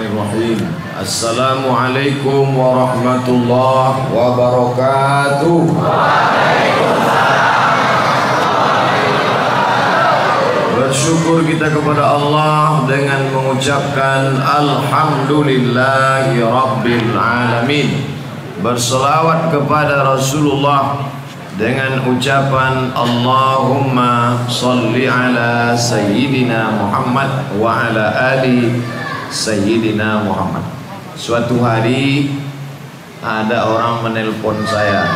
Bismillahirrahmanirrahim. Assalamualaikum warahmatullahi wabarakatuh. Bersyukur kita kepada Allah dengan mengucapkan Alhamdulillahi Rabbil Alamin. Berselawat kepada Rasulullah dengan ucapan Allahumma salli ala Sayyidina Muhammad wa ala ali Sayyidina Muhammad. Suatu hari ada orang menelpon saya.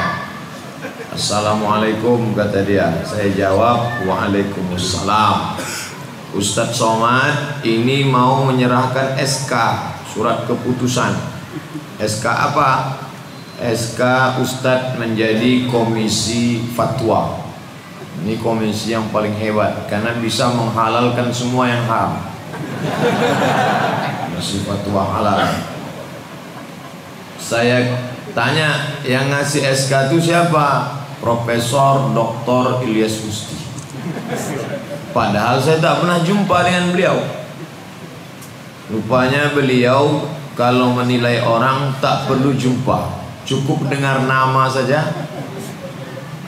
Assalamualaikum, kata dia. Saya jawab, waalaikumsalam. Ustadz Somad ini mau menyerahkan SK, surat keputusan. SK apa? SK Ustadz menjadi komisi fatwa. Ini komisi yang paling hebat karena bisa menghalalkan semua yang haram. Komisi fatwa halal. Saya tanya, yang ngasih SK itu siapa? Profesor Dr. Ilyas Gusti. Padahal saya tak pernah jumpa dengan beliau. Rupanya beliau kalau menilai orang tak perlu jumpa, cukup dengar nama saja.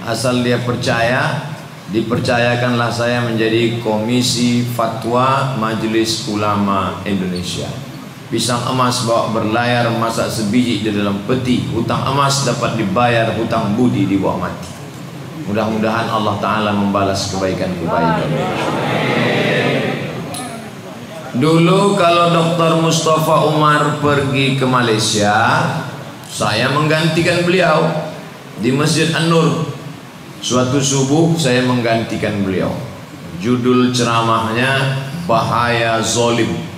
Asal dia percaya, dipercayakanlah saya menjadi Komisi Fatwa Majelis Ulama Indonesia. Pisang emas bawa berlayar, masak sebiji di dalam peti. Hutang emas dapat dibayar, hutang budi dibawa mati. Mudah-mudahan Allah Ta'ala membalas kebaikan-kebaikan. Dulu kalau Dr. Mustafa Umar pergi ke Malaysia, saya menggantikan beliau di Masjid An-Nur. Suatu subuh saya menggantikan beliau. Judul ceramahnya Bahaya Zolim.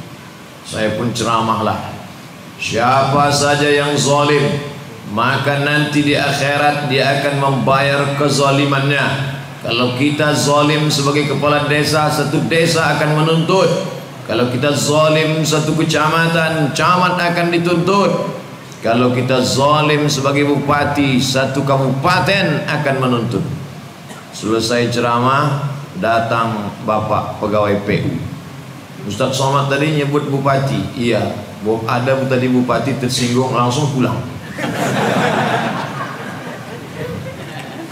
Saya pun ceramahlah, siapa saja yang zalim, maka nanti di akhirat dia akan membayar kezalimannya. Kalau kita zalim sebagai kepala desa, satu desa akan menuntut. Kalau kita zalim satu kecamatan, camat akan dituntut. Kalau kita zalim sebagai bupati, satu kabupaten akan menuntut. Selesai ceramah, datang Bapak Pegawai PU. Ustadz Somad tadi nyebut bupati. Iya, ada tadi bupati tersinggung, langsung pulang.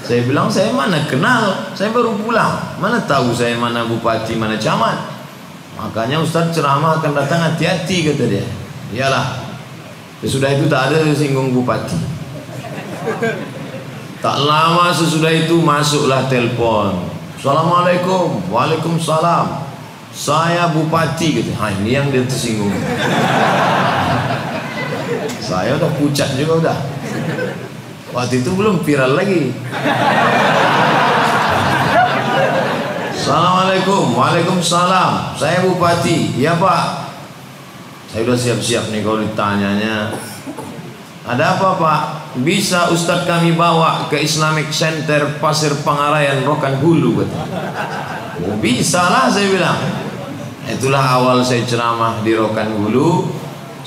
Saya bilang, saya mana kenal, saya baru pulang, mana tahu saya mana bupati, mana camat. Makanya Ustadz ceramah akan datang, hati-hati, kata dia. Iyalah. Sesudah itu tak ada singgung bupati. Tak lama sesudah itu masuklah telepon. Assalamualaikum. Waalaikumsalam. Saya bupati, gitu. Ini yang dia tersinggung. Saya udah pucat juga udah. Waktu itu belum viral lagi. Assalamualaikum. Waalaikumsalam. Saya bupati. Iya Pak. Saya udah siap-siap nih kalau ditanyanya. Ada apa Pak? Bisa Ustadz kami bawa ke Islamic Center Pasir Pangarayan Rokan Hulu, kata. Oh, bisa lah, saya bilang. Itulah awal saya ceramah di Rokan Hulu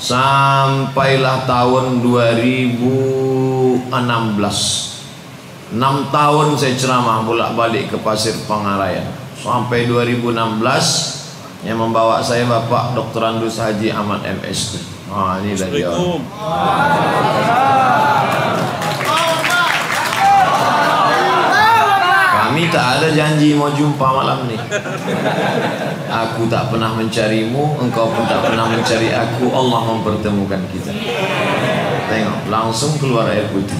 sampailah tahun 2016. 6 tahun saya ceramah bolak-balik ke Pasir Pangarayan sampai 2016. Yang membawa saya Bapak Dr. Andus Haji Ahmad MS. Ini dari orang. Kami tak ada janji mau jumpa malam nih. Aku tak pernah mencarimu, engkau pun tak pernah mencari aku. Allah mempertemukan kita. Tengok, langsung keluar air putih.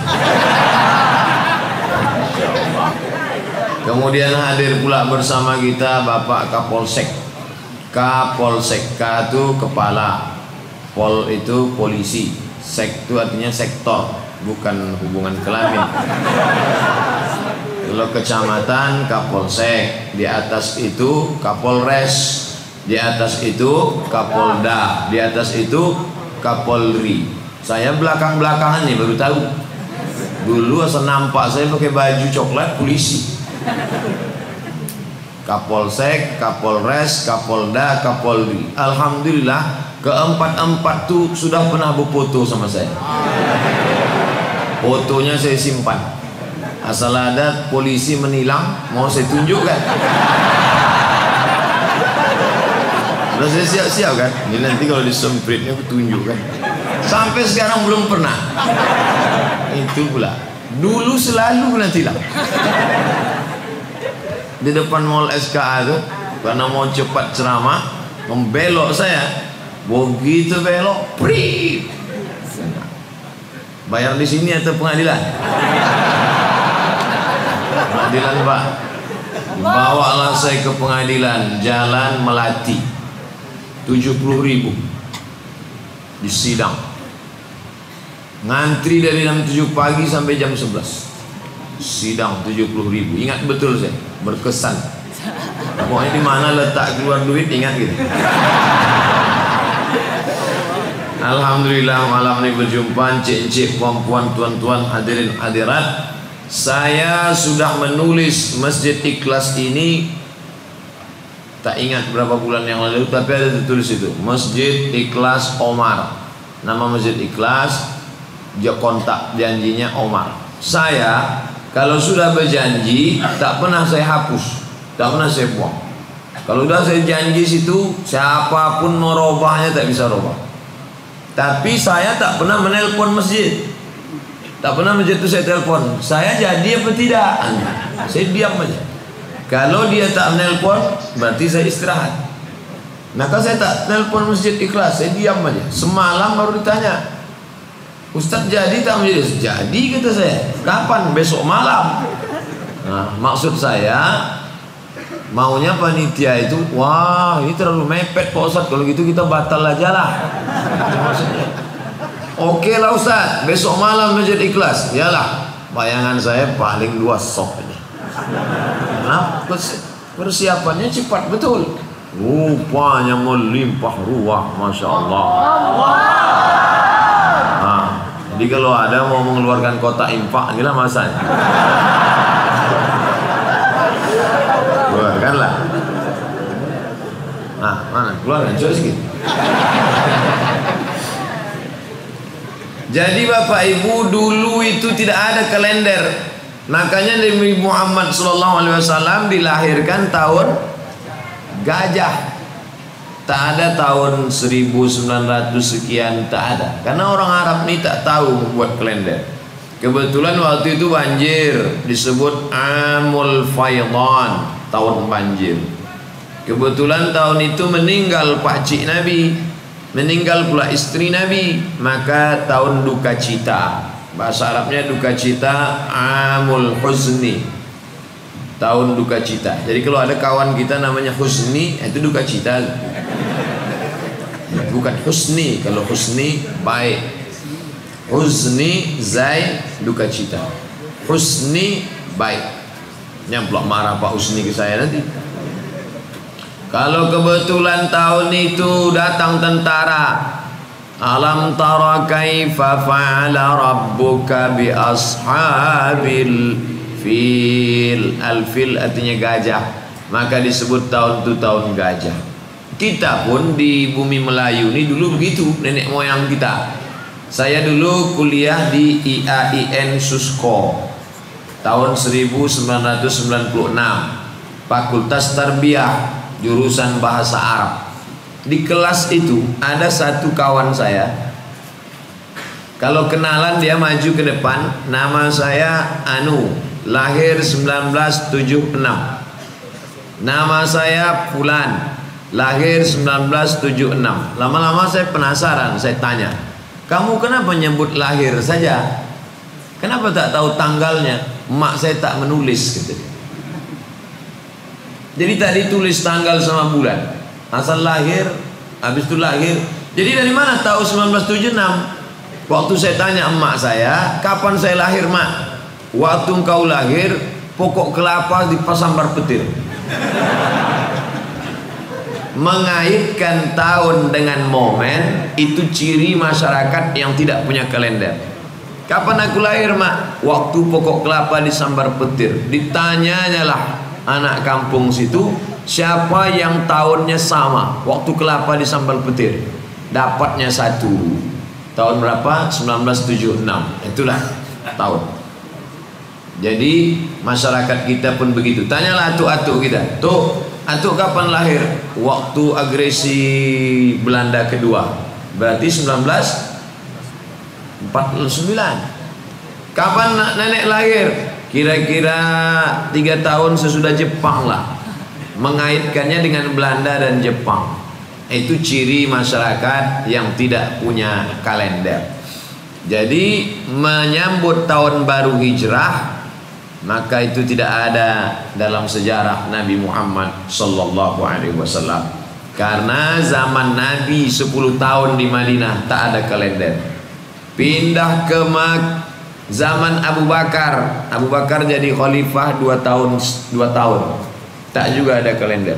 Kemudian hadir pula bersama kita Bapak Kapolsek. Kapolsek, K itu kepala, Pol itu polisi, Sek itu artinya sektor, bukan hubungan kelamin. Kalau kecamatan Kapolsek, di atas itu Kapolres, di atas itu Kapolda, di atas itu Kapolri. Saya belakang-belakangan nih baru tahu. Dulu asal nampak saya pakai baju coklat polisi. Kapolsek, Kapolres, Kapolda, Kapolri. Alhamdulillah keempat-empat tuh sudah pernah berfoto sama saya. Fotonya saya simpan. Asal ada polisi menilang, mau saya tunjukkan. Udah saya siap-siap kan. Ini nanti kalau disempritnya aku tunjuk kan. Sampai sekarang belum pernah. Itu pula. Dulu selalu kena tilang. Di depan mall SKA itu, karena mau cepat ceramah, membelok saya. Begitu belok, prip. Bayar di sini atau pengadilan? Pengadilan, Pak. Bawalah saya ke pengadilan Jalan Melati, 70.000 di sidang. Ngantri dari jam 7 pagi sampai jam 11. Sidang 70.000. Ingat betul saya, berkesan. Pokoknya di mana letak keluar duit ingat gitu. Alhamdulillah malam ini berjumpa encik-encik, puan-puan, tuan-tuan, hadirin hadirat. Saya sudah menulis Masjid Ikhlas ini, tak ingat berapa bulan yang lalu, tapi ada tertulis itu Masjid Ikhlas Omar. Nama Masjid Ikhlas, dia kontak janjinya Omar. Saya kalau sudah berjanji tak pernah saya hapus, tak pernah saya buang. Kalau sudah saya janji situ, siapapun mau robahnya tak bisa robah. Tapi saya tak pernah menelpon masjid. Tak pernah masjid itu saya telepon. Saya jadi apa tidak? Saya diam aja. Kalau dia tak menelpon, berarti saya istirahat. Maka saya tak telepon Masjid Ikhlas, saya diam aja. Semalam baru ditanya, Ustaz jadi tak menjadi? Jadi kata saya. Kapan? Besok malam. Nah, maksud saya, maunya panitia itu, wah ini terlalu mepet Pak Ustaz, kalau gitu kita batal aja lah. Maksudnya, oke lah Ustaz, besok malam Masjid Ikhlas. Yalah, bayangan saya paling 2 sok aja. Nah, persiapannya cepat betul. Rupanya melimpah ruah, Masya Allah. Nah, jadi kalau ada mau mengeluarkan kotak infak, inilah masanya. Keluarkanlah. Nah, mana? Keluarkan, coba sedikit. Jadi Bapak Ibu, dulu itu tidak ada kalender. Makanya Nabi Muhammad SAW dilahirkan tahun gajah. Tak ada tahun 1900 sekian, tak ada. Karena orang Arab ini tak tahu membuat kalender. Kebetulan waktu itu banjir, disebut Amul Faydan, tahun banjir. Kebetulan tahun itu meninggal pakcik Nabi, meninggal pula istri Nabi, maka tahun duka cita. Bahasa Arabnya duka cita, Amul Huzni, tahun duka cita. Jadi kalau ada kawan kita namanya Husni, itu duka cita. Bukan Husni, kalau Husni baik. Huzni Zain duka cita. Husni baik. Nyamplok marah Pak Husni ke saya nanti. Kalau kebetulan tahun itu datang tentara, alam tara kaifa fa'ala rabbuka bi ashabil fil. Al-fil artinya gajah, maka disebut tahun itu tahun gajah. Kita pun di bumi Melayu ini dulu begitu, nenek moyang kita. Saya dulu kuliah di IAIN Susko tahun 1996, Fakultas Tarbiyah, jurusan Bahasa Arab. Di kelas itu ada satu kawan saya, kalau kenalan dia maju ke depan, nama saya Anu, lahir 1976. Nama saya Fulan, lahir 1976. Lama-lama saya penasaran, saya tanya, kamu kenapa nyebut lahir saja? Kenapa tak tahu tanggalnya? Mak saya tak menulis, gitu. Jadi tak ditulis tanggal sama bulan, asal lahir, habis itu lahir. Jadi dari mana tahu 1976? Waktu saya tanya emak saya, kapan saya lahir mak? Waktu engkau lahir, pokok kelapa dipasambar petir. Mengaitkan tahun dengan momen itu ciri masyarakat yang tidak punya kalender. Kapan aku lahir mak? Waktu pokok kelapa disambar petir. Ditanyanya lah anak kampung situ, siapa yang tahunnya sama waktu kelapa disambar petir? Dapatnya satu. Tahun berapa? 1976. Itulah tahun. Jadi masyarakat kita pun begitu. Tanyalah atuk-atuk kita, "Tuk, atuk kapan lahir?" Waktu agresi Belanda kedua, berarti 1949. Kapan nenek lahir? Kira-kira 3 tahun sesudah Jepang lah. Mengaitkannya dengan Belanda dan Jepang. Itu ciri masyarakat yang tidak punya kalender. Jadi menyambut tahun baru hijrah, maka itu tidak ada dalam sejarah Nabi Muhammad sallallahu alaihi wasallam. Karena zaman Nabi 10 tahun di Madinah tak ada kalender. Pindah ke zaman Abu Bakar. Abu Bakar jadi khalifah 2 tahun. Tak juga ada kalender.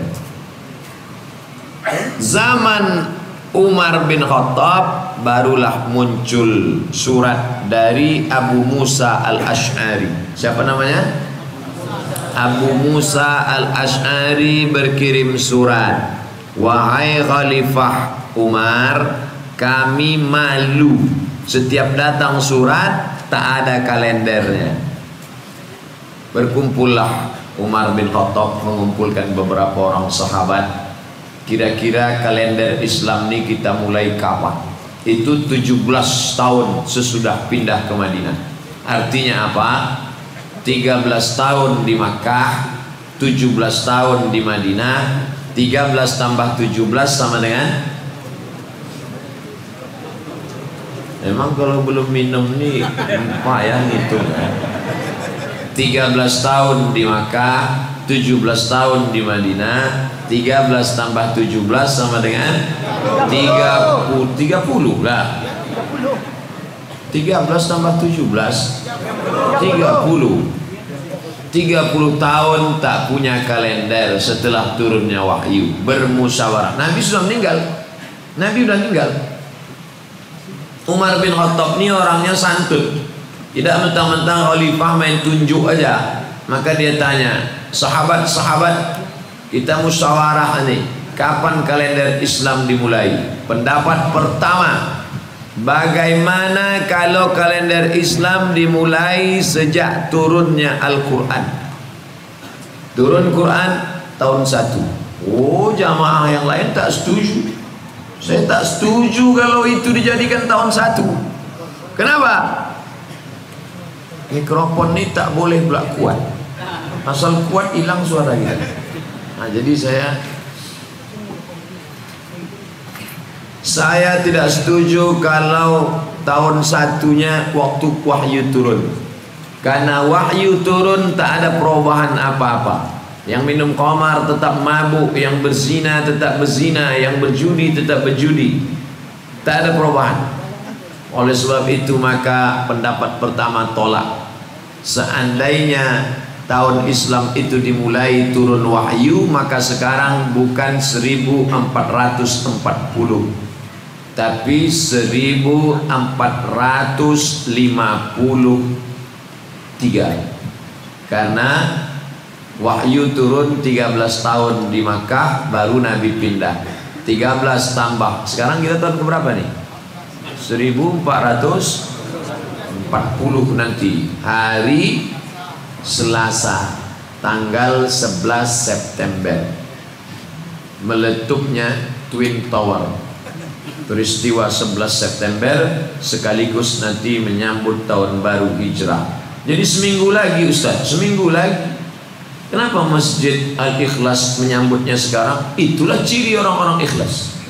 Zaman Umar bin Khattab barulah muncul surat dari Abu Musa al-Ash'ari. Siapa namanya? Abu Musa al-Ash'ari berkirim surat, "Wahai Khalifah Umar, kami malu setiap datang surat tak ada kalendernya." Berkumpullah Umar bin Khattab mengumpulkan beberapa orang sahabat. Kira-kira kalender Islam ini kita mulai kapan? Itu 17 tahun sesudah pindah ke Madinah. Artinya apa? 13 tahun di Makkah, 17 tahun di Madinah. 13 tambah 17 sama dengan, memang kalau belum minum nih payah ngitung kan. 13 tahun di Makkah, 17 tahun di Madinah. 13 tambah 17 sama dengan 30 lah. 13 tambah 17 30 tahun tak punya kalender setelah turunnya wahyu. Bermusyawarah. Nabi sudah meninggal. Nabi sudah meninggal. Umar bin Khattab ini orangnya santun. Tidak mentang-mentang khalifah main tunjuk aja. Maka dia tanya, "Sahabat-sahabat, kita musyawarah nih, kapan kalender Islam dimulai?" Pendapat pertama, bagaimana kalau kalender Islam dimulai sejak turunnya Al-Quran? Turun Quran tahun 1. Oh, jamaah yang lain tak setuju. Saya tak setuju kalau itu dijadikan tahun 1. Kenapa? Mikrofon ini tak boleh pula kuat. Asal kuat hilang suara kita. Nah, jadi saya tidak setuju kalau tahun 1-nya waktu wahyu turun. Karena wahyu turun tak ada perubahan apa-apa. Yang minum khamar tetap mabuk, yang berzina tetap berzina, yang berjudi tetap berjudi. Tak ada perubahan. Oleh sebab itu maka pendapat pertama tolak. Seandainya tahun Islam itu dimulai turun wahyu, maka sekarang bukan 1440 tapi 1453. Karena wahyu turun 13 tahun di Makkah, baru Nabi pindah. 13 tambah, sekarang kita tahun keberapa nih? 1440 nanti hari Selasa tanggal 11 September meletupnya Twin Tower. Peristiwa 11 September sekaligus nanti menyambut tahun baru hijrah. Jadi seminggu lagi Ustaz, seminggu lagi. Kenapa Masjid Al-Ikhlas menyambutnya sekarang? Itulah ciri orang-orang ikhlas.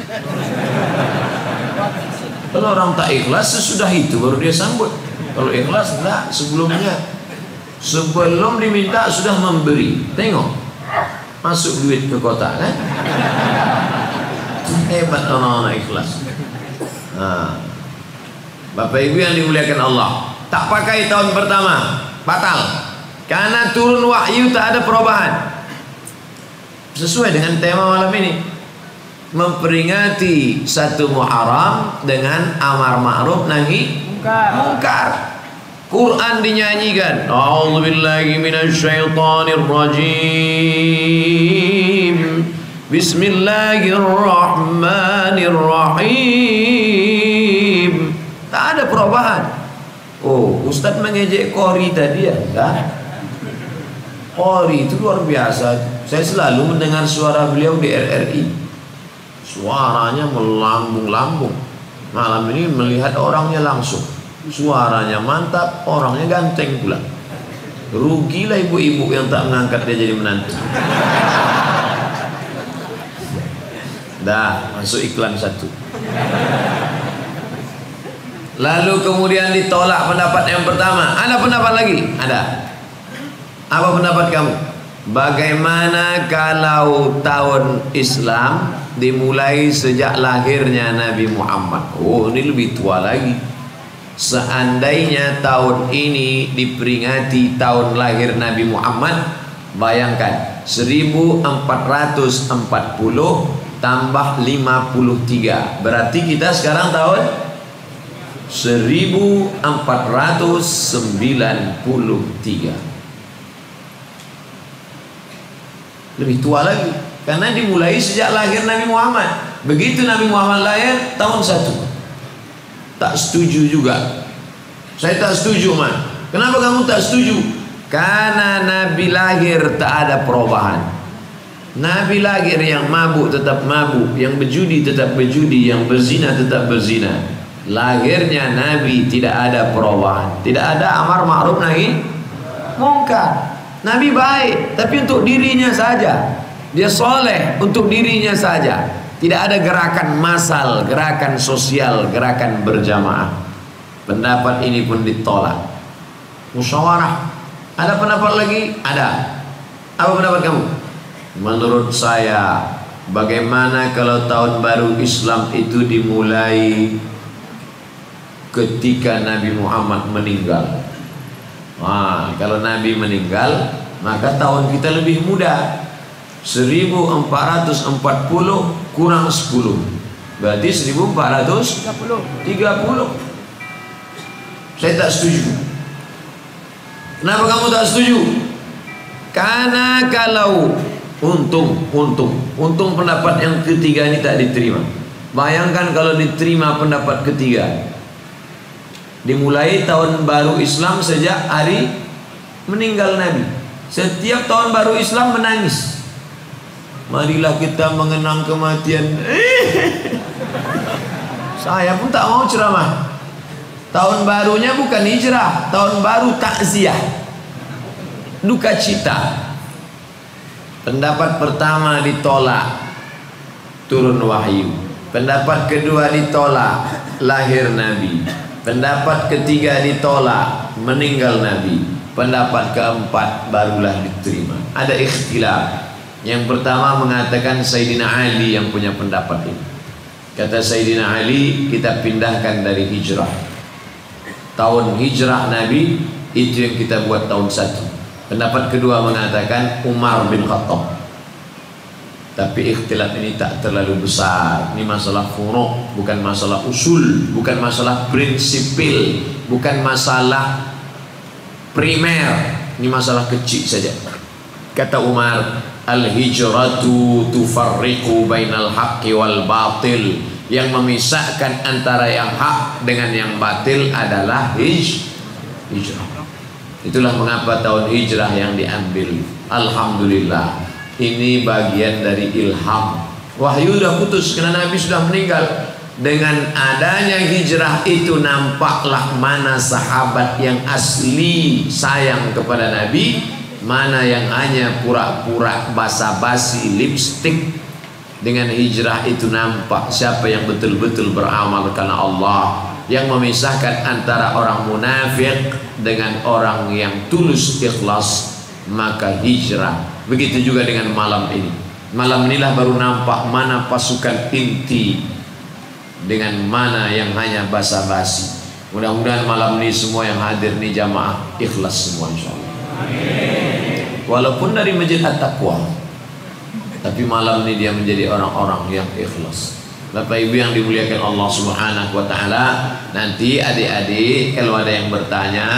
Kalau orang tak ikhlas sesudah itu baru dia sambut. Kalau ikhlas enggak, sebelumnya. Sebelum diminta sudah memberi. Tengok, masuk duit ke kotak kan? Hebat orang-orang ikhlas. Nah, Bapak Ibu yang dimuliakan Allah, tak pakai tahun pertama, batal. Karena turun wahyu tak ada perubahan. Sesuai dengan tema malam ini, memperingati 1 Muharram dengan amar ma'ruf nahi mungkar. Quran dinyanyikan, a'udzubillahi minasyaitonir rajim, bismillahirrahmanirrahim. Tak ada perubahan. Oh, Ustaz mengejek Qori tadi ya? Enggak. Qori itu luar biasa. Saya selalu mendengar suara beliau di RRI. Suaranya melambung-lambung. Malam ini melihat orangnya langsung. Suaranya mantap, orangnya ganteng pula. Rugilah ibu-ibu yang tak mengangkat dia jadi menantu. Dah, masuk iklan satu. Lalu kemudian ditolak pendapat yang pertama. Ada pendapat lagi? Ada. Apa pendapat kamu? Bagaimana kalau tahun Islam dimulai sejak lahirnya Nabi Muhammad? Oh, ini lebih tua lagi. Seandainya tahun ini diperingati tahun lahir Nabi Muhammad, bayangkan 1440 tambah 53, berarti kita sekarang tahun 1493. Lebih tua lagi, karena dimulai sejak lahir Nabi Muhammad. Begitu Nabi Muhammad lahir tahun 1. Tak setuju juga. Saya tak setuju, man. Kenapa kamu tak setuju? Karena Nabi lahir tak ada perubahan. Nabi lahir yang mabuk tetap mabuk, yang berjudi tetap berjudi, yang berzina tetap berzina. Lahirnya Nabi tidak ada perubahan, tidak ada amar ma'ruf nahi mungkar. Nabi baik, tapi untuk dirinya saja. Dia soleh untuk dirinya saja. Tidak ada gerakan massal, gerakan sosial, gerakan berjamaah. Pendapat ini pun ditolak. Musyawarah. Ada pendapat lagi? Ada. Apa pendapat kamu? Menurut saya, bagaimana kalau tahun baru Islam itu dimulai ketika Nabi Muhammad meninggal? Wah, kalau Nabi meninggal, maka tahun kita lebih muda. 1440 kurang 10, berarti 1430. Saya tak setuju. Kenapa kamu tak setuju? Karena kalau untung pendapat yang ketiga ini tak diterima. Bayangkan kalau diterima pendapat ketiga, dimulai tahun baru Islam sejak hari meninggal Nabi. Setiap tahun baru Islam menangis. Marilah kita mengenang kematian. Saya pun tak mau ceramah. Tahun barunya bukan hijrah, tahun baru takziah, duka cita. Pendapat pertama ditolak, turun wahyu. Pendapat kedua ditolak, lahir Nabi. Pendapat ketiga ditolak, meninggal Nabi. Pendapat keempat barulah diterima. Ada ikhtilaf. Yang pertama mengatakan Sayyidina Ali yang punya pendapat ini. Kata Sayyidina Ali, kita pindahkan dari hijrah. Tahun hijrah Nabi itu yang kita buat tahun 1. Pendapat kedua mengatakan Umar bin Khattab. Tapi ikhtilaf ini tak terlalu besar. Ini masalah furu', bukan masalah usul, bukan masalah prinsipil, bukan masalah primer. Ini masalah kecil saja. Kata Umar, al-hijratu tufarriqu bainal haqqi wal batil. Yang memisahkan antara yang hak dengan yang batil adalah hijrah. Itulah mengapa tahun hijrah yang diambil. Alhamdulillah, ini bagian dari ilham. Wahyu sudah putus karena Nabi sudah meninggal. Dengan adanya hijrah itu nampaklah mana sahabat yang asli sayang kepada Nabi, mana yang hanya pura-pura basa-basi lipstick. Dengan hijrah itu nampak siapa yang betul-betul beramal karena Allah, yang memisahkan antara orang munafik dengan orang yang tulus ikhlas. Maka hijrah. Begitu juga dengan malam ini. Malam inilah baru nampak mana pasukan inti dengan mana yang hanya basa-basi. Mudah-mudahan malam ini semua yang hadir nih jamaah ikhlas semua insyaallah. Walaupun dari Masjid At-Taqwa, tapi malam ini dia menjadi orang-orang yang ikhlas. Bapak Ibu yang dimuliakan Allah Subhanahu wa taala, nanti adik-adik kalau ada yang bertanya,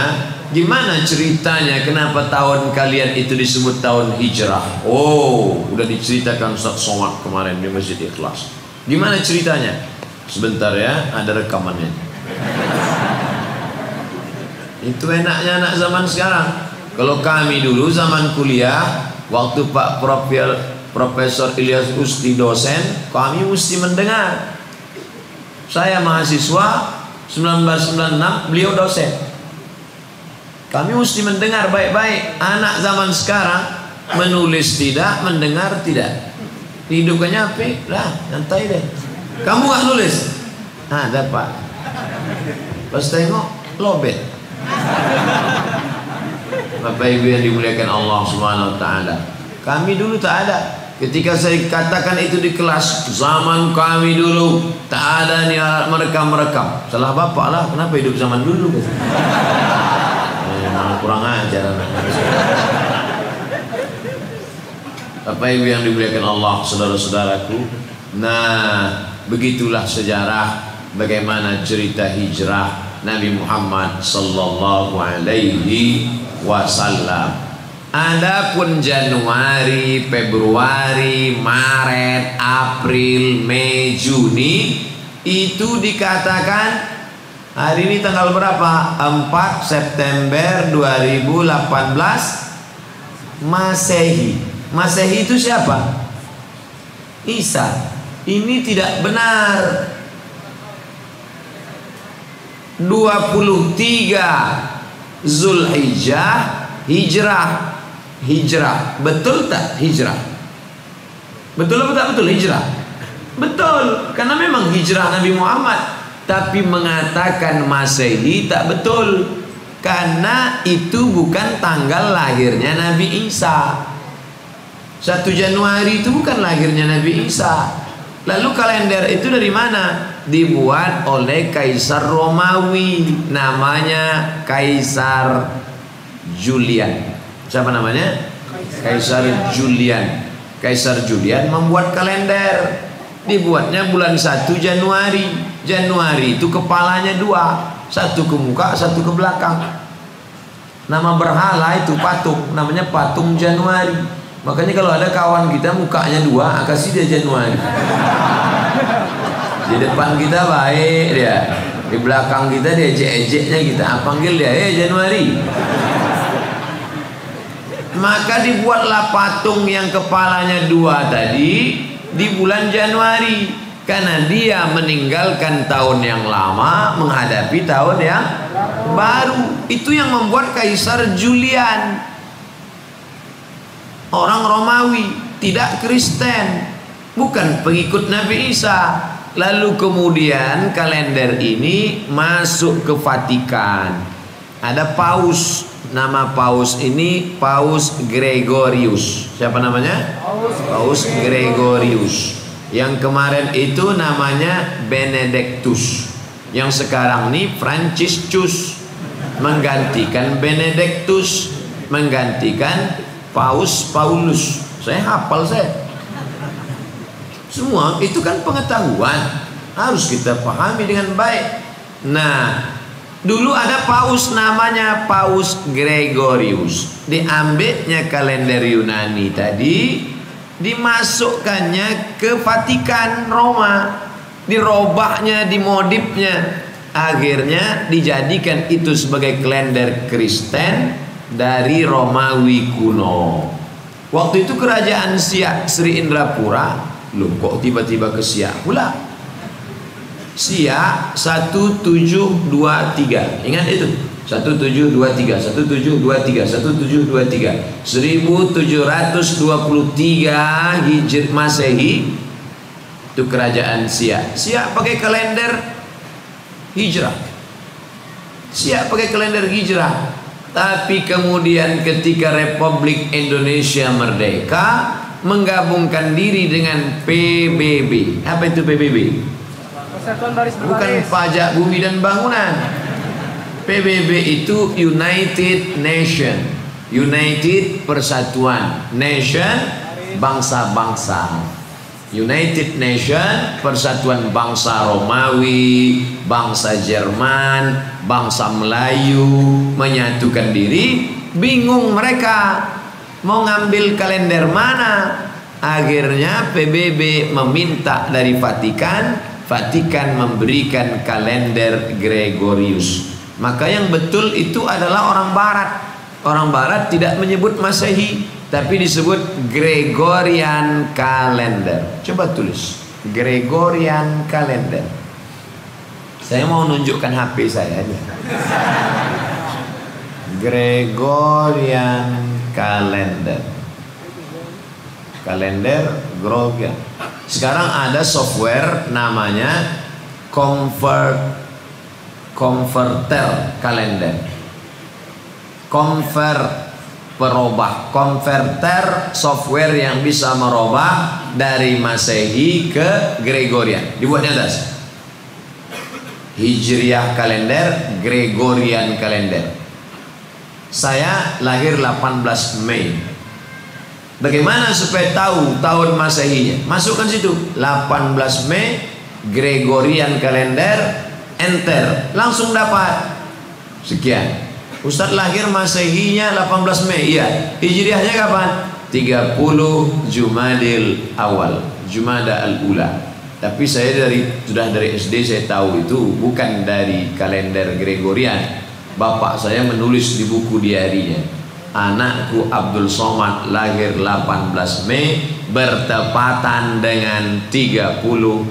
gimana ceritanya kenapa tahun kalian itu disebut tahun hijrah? Oh, udah diceritakan Ustaz Somad kemarin di Masjid Ikhlas. Gimana ceritanya? Sebentar ya, ada rekamannya. Itu enaknya anak zaman sekarang. Kalau kami dulu zaman kuliah, waktu Pak Profesor Ilyas Usti dosen, kami mesti mendengar. Saya mahasiswa 1996, beliau dosen. Kami mesti mendengar baik-baik. Anak zaman sekarang menulis tidak, mendengar tidak. Hidupnya apa? Lah, santai deh. Kamu nggak nulis? Ada Pak. Pas tengok, lobet. Bapak Ibu yang dimuliakan Allah Subhanahu Wa Taala. Kami dulu tak ada. Ketika saya katakan itu di kelas, zaman kami dulu tak ada nih alat merekam. Salah bapak lah, kenapa hidup zaman dulu? Kurang ajar. Bapak Ibu yang dimuliakan Allah, saudara-saudaraku. Nah, begitulah sejarah bagaimana cerita hijrah Nabi Muhammad sallallahu alaihi wasallam. Adapun Januari, Februari, Maret, April, Mei, Juni itu dikatakan hari ini tanggal berapa? 4 September 2018 Masehi. Masehi itu siapa? Isa. Ini tidak benar. 23 Zulhijjah hijrah. Betul tak hijrah? Betul atau tak betul hijrah? Betul, karena memang hijrah Nabi Muhammad. Tapi mengatakan Masehi tak betul, karena itu bukan tanggal lahirnya Nabi Isa. 1 Januari itu bukan lahirnya Nabi Isa. Lalu kalender itu dari mana? Dibuat oleh Kaisar Romawi, namanya Kaisar Julian. Siapa namanya? Kaisar Julian. Kaisar Julian membuat kalender. Dibuatnya bulan 1 Januari. Januari itu kepalanya 2, satu ke muka, satu ke belakang. Nama berhala itu patung, namanya patung Januari. Makanya kalau ada kawan kita mukanya 2, kasih dia Januari. Di depan kita baik dia, di belakang kita dia ejek-ejeknya, kita panggil dia Januari. Maka dibuatlah patung yang kepalanya 2 tadi di bulan Januari, karena dia meninggalkan tahun yang lama menghadapi tahun yang baru. Itu yang membuat Kaisar Julian, orang Romawi, tidak Kristen, bukan pengikut Nabi Isa. Lalu kemudian kalender ini masuk ke Vatikan. Ada paus, nama paus ini Paus Gregorius. Siapa namanya? Paus Gregorius. Yang kemarin itu namanya Benedictus. Yang sekarang ini Franciscus, menggantikan Benedictus, menggantikan Paus Paulus. Saya hafal saya. Semua itu kan pengetahuan, harus kita pahami dengan baik. Nah, dulu ada paus namanya Paus Gregorius. Diambilnya kalender Yunani tadi, dimasukkannya ke Vatikan Roma, dirobahnya, dimodifnya, akhirnya dijadikan itu sebagai kalender Kristen dari Romawi kuno. Waktu itu kerajaan Siak Sri Indrapura, loh kok tiba-tiba ke Siak pula? Siak 1723, ingat itu 1723 1723 Hijri Masehi, itu kerajaan Siak. Siak pakai kalender hijrah, Siak pakai kalender hijrah. Tapi kemudian ketika Republik Indonesia merdeka, menggabungkan diri dengan PBB. Apa itu PBB? Bukan pajak bumi dan bangunan. PBB itu United Nation, United Persatuan, Nation bangsa-bangsa. United Nation, persatuan bangsa Romawi, bangsa Jerman, bangsa Melayu menyatukan diri. Bingung mereka mau ngambil kalender mana. Akhirnya PBB meminta dari Vatikan, Vatikan memberikan kalender Gregorius. Maka yang betul itu adalah orang Barat. orang barat tidak menyebut Masehi, tapi disebut Gregorian Calendar. Coba tulis Gregorian Calendar. Saya mau nunjukkan HP saya aja. Gregorian Calendar. Kalender Gregorian. Sekarang ada software namanya Converter Calendar. Converter software yang bisa merubah dari Masehi ke Gregorian. Dibuat di atas. Hijriah kalender, Gregorian kalender. Saya lahir 18 Mei. Bagaimana supaya tahu tahun Masehinya? Masukkan situ 18 Mei Gregorian kalender, enter, langsung dapat. Sekian. Ustadz lahir Masehinya 18 Mei. Iya. Hijriahnya kapan? 30 Jumadil Awal, Jumada al-Ula. Tapi saya sudah dari SD saya tahu itu bukan dari kalender Gregorian. Bapak saya menulis di buku diarinya, anakku Abdul Somad lahir 18 Mei bertepatan dengan 30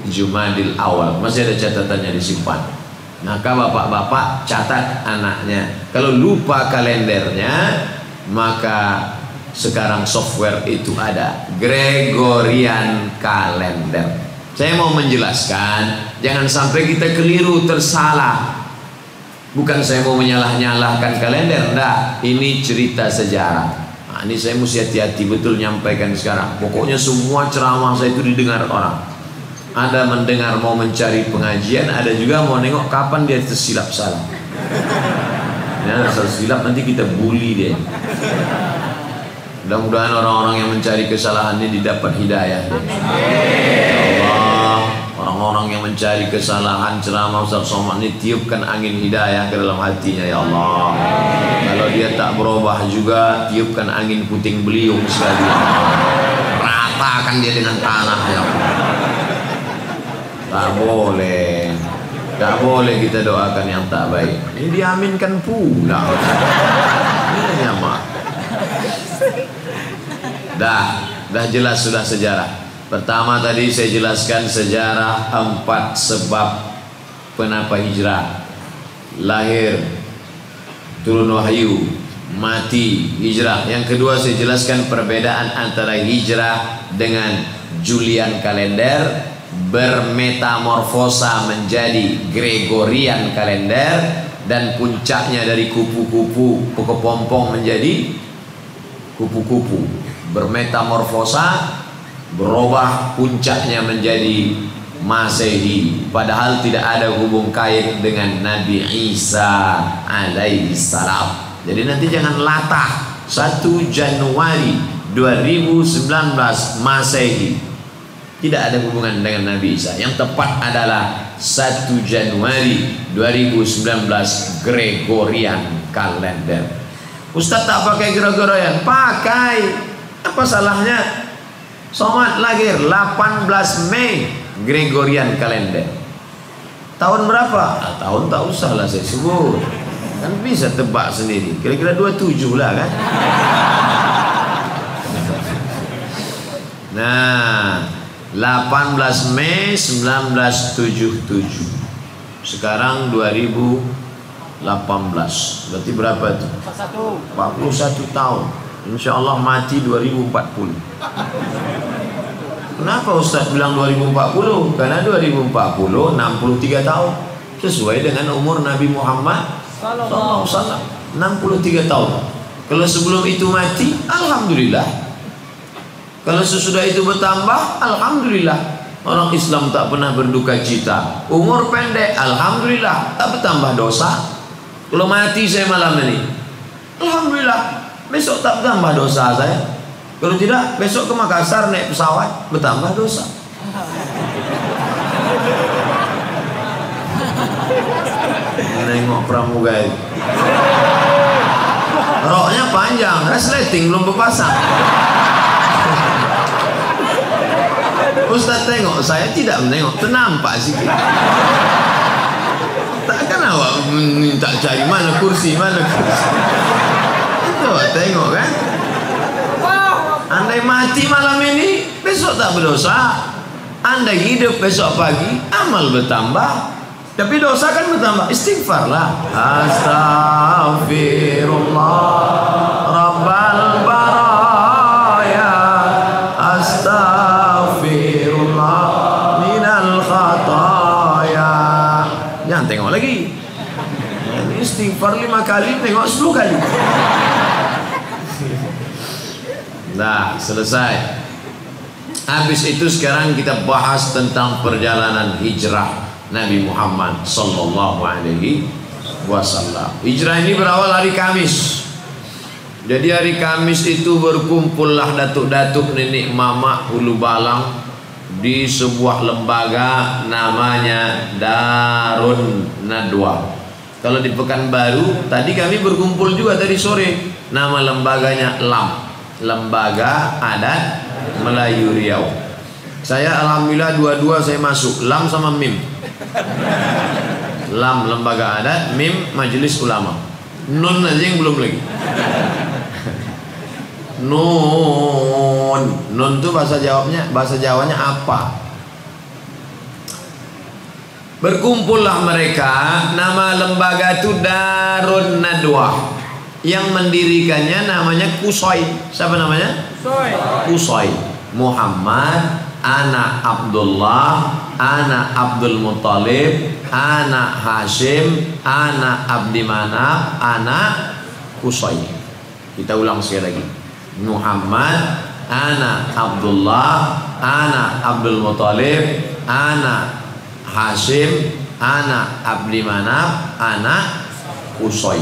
Jumadil Awal. Masih ada catatannya disimpan. Maka bapak-bapak catat anaknya. Kalau lupa kalendernya, maka sekarang software itu ada, Gregorian Calendar. Saya mau menjelaskan, jangan sampai kita keliru, tersalah. Bukan saya mau menyalah-nyalahkan kalender, enggak. Ini cerita sejarah. Nah, ini saya mesti hati-hati betul nyampaikan sekarang. Pokoknya semua ceramah saya itu didengar orang. Ada mendengar mau mencari pengajian, ada juga mau nengok kapan dia tersilap salah. Ya, asal silap nanti kita bully dia. Mudah-mudahan orang-orang yang mencari kesalahan ini didapat hidayah. Orang-orang yang mencari kesalahan ceramah Ustaz Somad ini, tiupkan angin hidayah ke dalam hatinya ya Allah. Kalau dia tak berubah juga, tiupkan angin puting beliung sekali. Ratakan dia dengan tanah ya Allah. Tak boleh. Tak boleh kita doakan yang tak baik. Ini diaminkan pula. Ini nyamak. Dah jelas sudah sejarah. Pertama tadi saya jelaskan sejarah 4 sebab kenapa hijrah. Lahir, turun wahyu, mati, hijrah. Yang kedua saya jelaskan perbedaan antara hijrah dengan Julian kalender, bermetamorfosa menjadi Gregorian kalender, dan puncaknya dari kupu-kupu kepompong menjadi kupu-kupu. Bermetamorfosa, berubah, puncaknya menjadi Masehi, padahal tidak ada hubung kait dengan Nabi Isa alaihi salam. Jadi nanti jangan latah 1 Januari 2019 Masehi, tidak ada hubungan dengan Nabi Isa. Yang tepat adalah 1 Januari 2019 Gregorian kalender. Ustaz tak pakai Gregorian? Pakai. Apa salahnya? Somad lahir 18 Mei Gregorian kalender. Tahun berapa? Nah, tahun tak usahlah saya sebut. Kan bisa tebak sendiri. Kira-kira 27 lah kan. Nah, 18 Mei 1977. Sekarang 2018. Berarti berapa itu? 41 tahun. Insya Allah mati 2040. Kenapa Ustaz bilang 2040? Karena 2040 63 tahun, sesuai dengan umur Nabi Muhammad sallallahu alaihi wasallam, 63 tahun. Kalau sebelum itu mati, alhamdulillah. Kalau sesudah itu bertambah, alhamdulillah. Orang Islam tak pernah berduka cita. Umur pendek, alhamdulillah, tak bertambah dosa. Kalau mati saya malam ini, alhamdulillah, besok tak bertambah dosa saya. Kalau tidak, besok ke Makassar naik pesawat, bertambah dosa. Nengok pramugari, roknya panjang, resleting belum berpasang. Ustaz tengok, saya tidak menengok, ternampak sikit. Takkan awak minta cari mana kursi, mana kursi. Itu tengok kan. Andai mati malam ini, besok tak berdosa. Andai hidup besok pagi, amal bertambah. Tapi dosa kan bertambah. Istighfarlah. Astaghfirullah Rabbal baraya, astaghfirullah minal khataya. Jangan tengok lagi. Ini istighfar 5 kali, tengok 10 kali. Nah, selesai. Habis itu sekarang kita bahas tentang perjalanan hijrah Nabi Muhammad sallallahu alaihi wasallam. Hijrah ini berawal hari Kamis. Jadi hari Kamis itu berkumpullah datuk-datuk, nenek mama, ulu balang di sebuah lembaga namanya Darun Nadwa. Kalau di Pekanbaru, tadi kami berkumpul juga tadi sore. Nama lembaganya LAM, Lembaga Adat Melayu Riau. Saya alhamdulillah dua-dua saya masuk, LAM sama MIM. LAM Lembaga Adat, MIM Majelis Ulama. Nun aja yang belum lagi. Nun itu bahasa Jawanya apa? Berkumpullah mereka. Nama lembaga itu Darun Nadwa. Yang mendirikannya namanya Kusoi. Siapa namanya? Kusoi. Muhammad, anak Abdullah, anak Abdul Muttalib, anak Hashim, anak Abdi Manaf, anak Kusoi. Kita ulang sekali lagi. Muhammad, anak Abdullah, anak Abdul Muttalib, anak Hashim, anak Abdi Manaf, anak Kusoi.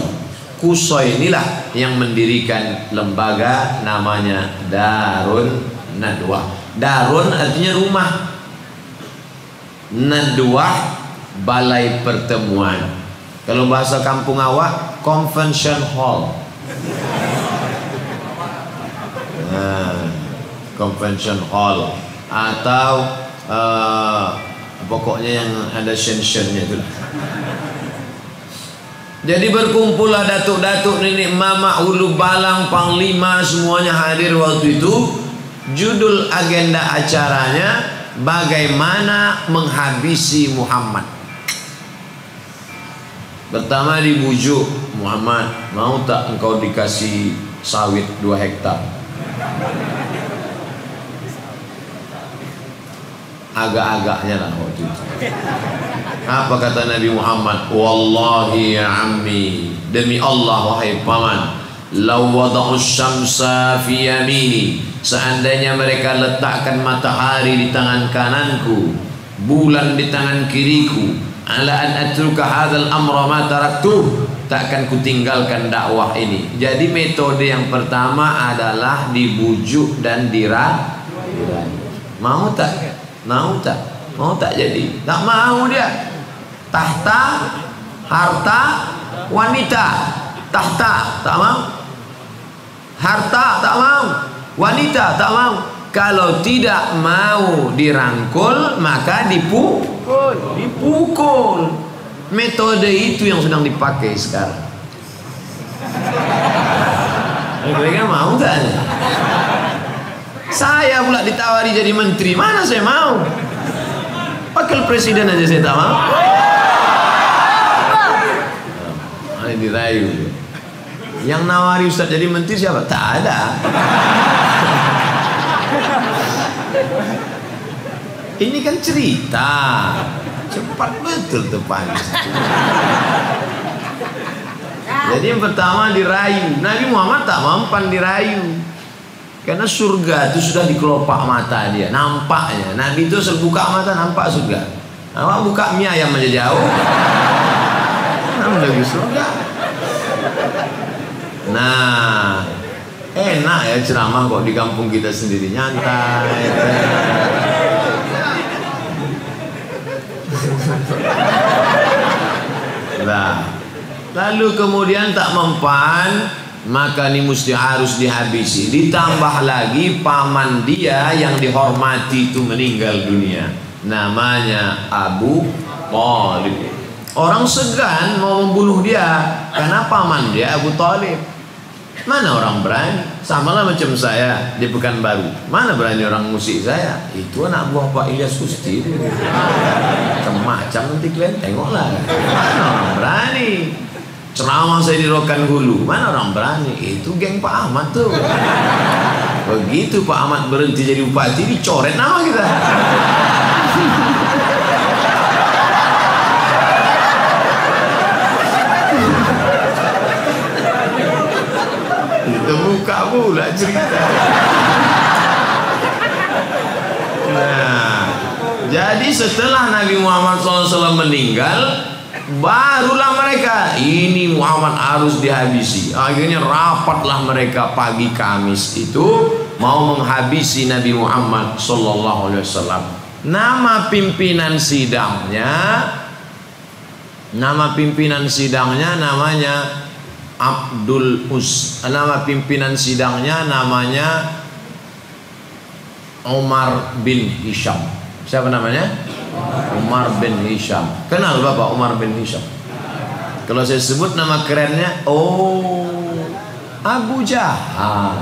Kusoi inilah yang mendirikan lembaga namanya Darun Nadwa. Darun artinya rumah, Nadwa balai pertemuan. Kalau bahasa kampung awak, convention hall. Convention hall atau pokoknya yang ada shensionnya itu. Jadi berkumpullah datuk-datuk, nenek mama, ulu balang, panglima, semuanya hadir waktu itu. Judul agenda acaranya bagaimana menghabisi Muhammad. Pertama dibujuk, Muhammad, mau tak engkau dikasih sawit 2 hektar? Agak-agaknya lah waktu itu. Apa kata Nabi Muhammad? Wallahi ya ammi, demi Allah wahai paman, law wada'u syamsa fi yamini, seandainya mereka letakkan matahari di tangan kananku, bulan di tangan kiriku, ala an atruka hadzal amra ma taraktuh, takkan kutinggalkan dakwah ini. Jadi metode yang pertama adalah dibujuk dan dirayu. Mau tak? Mau tak? Mau tak jadi? Tak mau dia. Tahta, harta, wanita. Tahta tak mau, harta tak mau, wanita tak mau. Kalau tidak mau dirangkul, maka dipukul. Metode itu yang sedang dipakai sekarang. Mereka mau tak? Saya pula ditawari jadi menteri, mana saya mau? Wakil presiden aja saya tak mau. Ini dirayu. Yang nawari Ustaz jadi menteri siapa? Tak ada. Ini kan cerita. Cepat betul tepat. Jadi yang pertama dirayu. Nabi Muhammad tak mampan dirayu. Karena surga itu sudah di kelopak mata dia, nampaknya. Nabi itu buka mata nampak surga. Awak buka mie ayam aja jauh. Lagi surga. Nah, enak ya ceramah kok di kampung kita sendiri, nyantai. Nah, lalu kemudian tak mempan, maka ini mesti harus dihabisi. Ditambah lagi paman dia yang dihormati itu meninggal dunia, namanya Abu Thalib. Orang segan mau membunuh dia karena paman dia Abu Thalib. Mana orang berani? Sama lah macam saya di Pekanbaru. Mana berani orang musik saya? Itu anak buah Pak Ilyas Kusti. Macam nanti kalian tengoklah. Mana orang berani? Ceramah saya di Rokan Hulu. Mana orang berani? Itu geng Pak Ahmad tuh. Begitu Pak Ahmad berhenti jadi bupati, dicoret nama kita. Terbuka pula cerita. Nah, jadi setelah Nabi Muhammad SAW meninggal, barulah mereka, ini Muhammad harus dihabisi. Akhirnya rapatlah mereka pagi Kamis itu mau menghabisi Nabi Muhammad SAW. Nama pimpinan sidangnya namanya nama pimpinan sidangnya namanya Umar bin Hisham. Siapa namanya? Umar bin Hisham. Kenal Bapak Umar bin Hisham? Kalau saya sebut nama kerennya, Abu Jahal.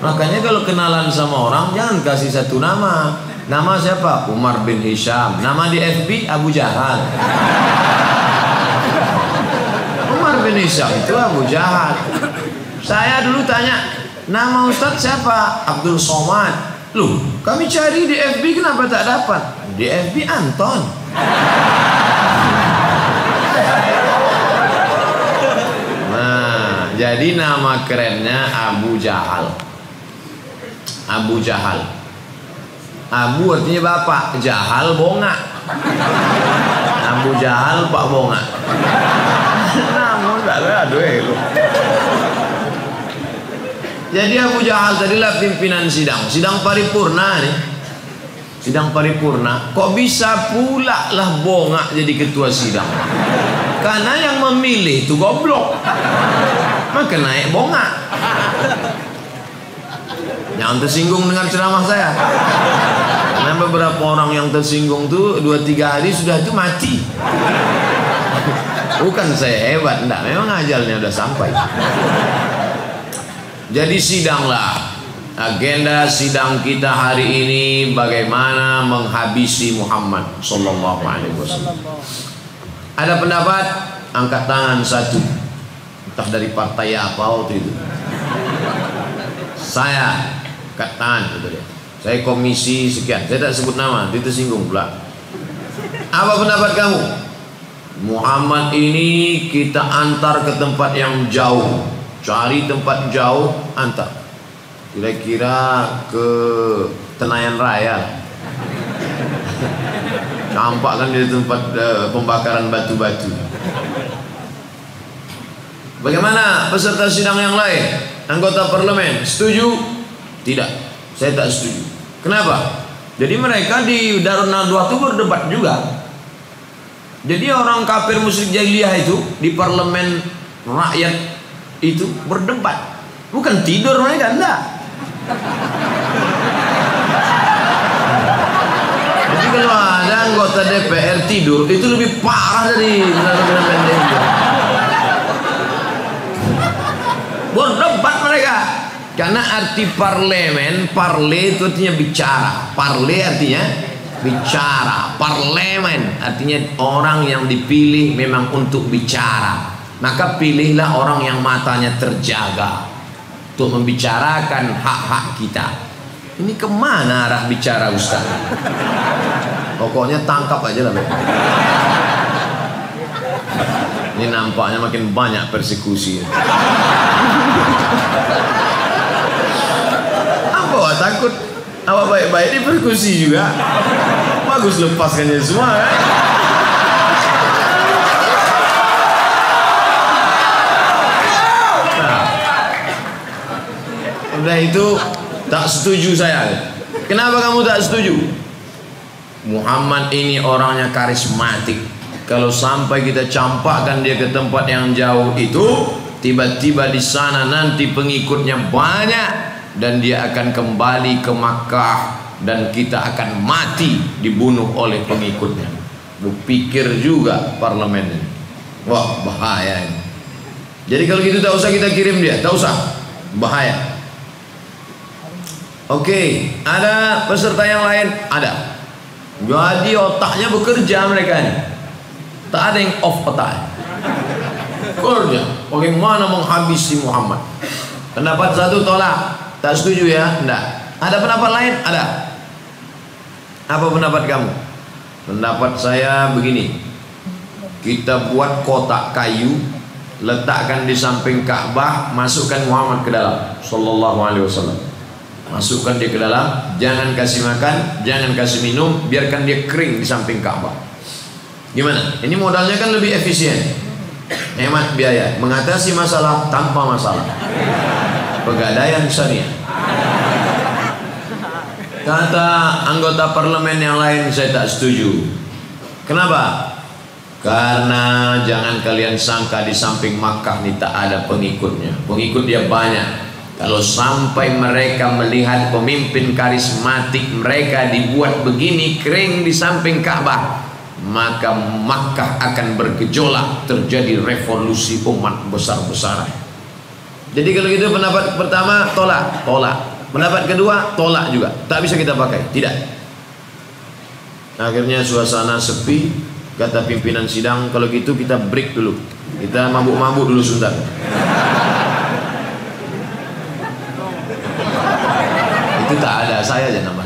Makanya kalau kenalan sama orang jangan kasih satu nama. Nama siapa? Umar bin Hisham. Nama di FB Abu Jahal. Umar bin Hisham itu Abu Jahal. Saya dulu tanya, nama Ustadz siapa? Abdul Somad. Loh, kami cari di FB kenapa tak dapat? Di FB Anton. Nah, jadi nama kerennya Abu Jahal. Abu Jahal. Abu artinya bapak, Jahal bonga. Abu Jahal Pak bonga. Namun aduh. Jadi Abu Jahal tadilah pimpinan sidang paripurna nih. Sidang paripurna. Kok bisa pula lah bonga jadi ketua sidang? Karena yang memilih itu goblok. Maka naik bonga. Jangan tersinggung dengan ceramah saya. Karena beberapa orang yang tersinggung tuh 2-3 hari sudah itu mati. Bukan saya hebat, enggak, memang ajalnya udah sampai. Jadi sidanglah. Agenda sidang kita hari ini bagaimana menghabisi Muhammad sallallahu alaihi wasallam. Ada pendapat angkat tangan satu. Entah dari partai apa waktu itu. Saya angkat tangan gitu dia. Saya komisi sekian. Saya tak sebut nama, dia tersinggung pula. Apa pendapat kamu? Muhammad ini kita antar ke tempat yang jauh. Cari tempat jauh, antar. Kira-kira ke Tenayan Raya. Campakkan di tempat pembakaran batu-batu. Bagaimana peserta sidang yang lain? Anggota parlemen setuju? Tidak, saya tak setuju. Kenapa? Jadi mereka di Darun Nadwa itu berdebat juga. Jadi orang kafir musyrik jahiliyah itu di parlemen rakyat itu berdebat. Bukan tidur mereka, enggak. Jadi kalau ada anggota DPR tidur itu lebih parah dari parlemen itu. Berdebat mereka. Karena arti parlemen, parle itu artinya bicara. Parle artinya bicara. Parlemen artinya orang yang dipilih memang untuk bicara. Maka pilihlah orang yang matanya terjaga untuk membicarakan hak-hak kita. Ini kemana arah bicara Ustaz? Pokoknya tangkap aja lah. Ini nampaknya makin banyak persekusi. Apa takut? Apa baik-baik dipersekusi juga? Bagus lepaskannya semua kan? Udah itu tak setuju saya. Kenapa kamu tak setuju? Muhammad ini orangnya karismatik. Kalau sampai kita campakkan dia ke tempat yang jauh itu, tiba-tiba di sana nanti pengikutnya banyak dan dia akan kembali ke Makkah dan kita akan mati dibunuh oleh pengikutnya. Lu pikir juga parlemen ini. Wah, bahaya ini. Jadi kalau gitu tak usah kita kirim dia, tak usah, bahaya. Oke, ada peserta yang lain? Ada. Jadi otaknya bekerja mereka ini. Tak ada yang off otak. Kerja. Bagaimana menghabisi Muhammad? Pendapat satu tolak, tak setuju ya? Tidak. Ada pendapat lain? Ada. Apa pendapat kamu? Pendapat saya begini. Kita buat kotak kayu, letakkan di samping Ka'bah, masukkan Muhammad ke dalam, sallallahu alaihi wasallam. Masukkan dia ke dalam, jangan kasih makan, jangan kasih minum, biarkan dia kering di samping Ka'bah. Gimana? Ini modalnya kan lebih efisien, hemat biaya, mengatasi masalah tanpa masalah. Pegadaian syariah. Kata anggota parlemen yang lain, saya tak setuju. Kenapa? Karena jangan kalian sangka di samping Makkah ini tak ada pengikutnya. Pengikut dia banyak. Kalau sampai mereka melihat pemimpin karismatik mereka dibuat begini kering di samping Ka'bah, maka Makkah akan bergejolak, terjadi revolusi umat besar-besaran. Jadi kalau gitu pendapat pertama tolak, pendapat kedua tolak juga, tak bisa kita pakai, tidak. Akhirnya suasana sepi, kata pimpinan sidang, kalau gitu kita break dulu, kita mabuk-mabuk dulu sebentar. Itu tak ada, saya aja nama.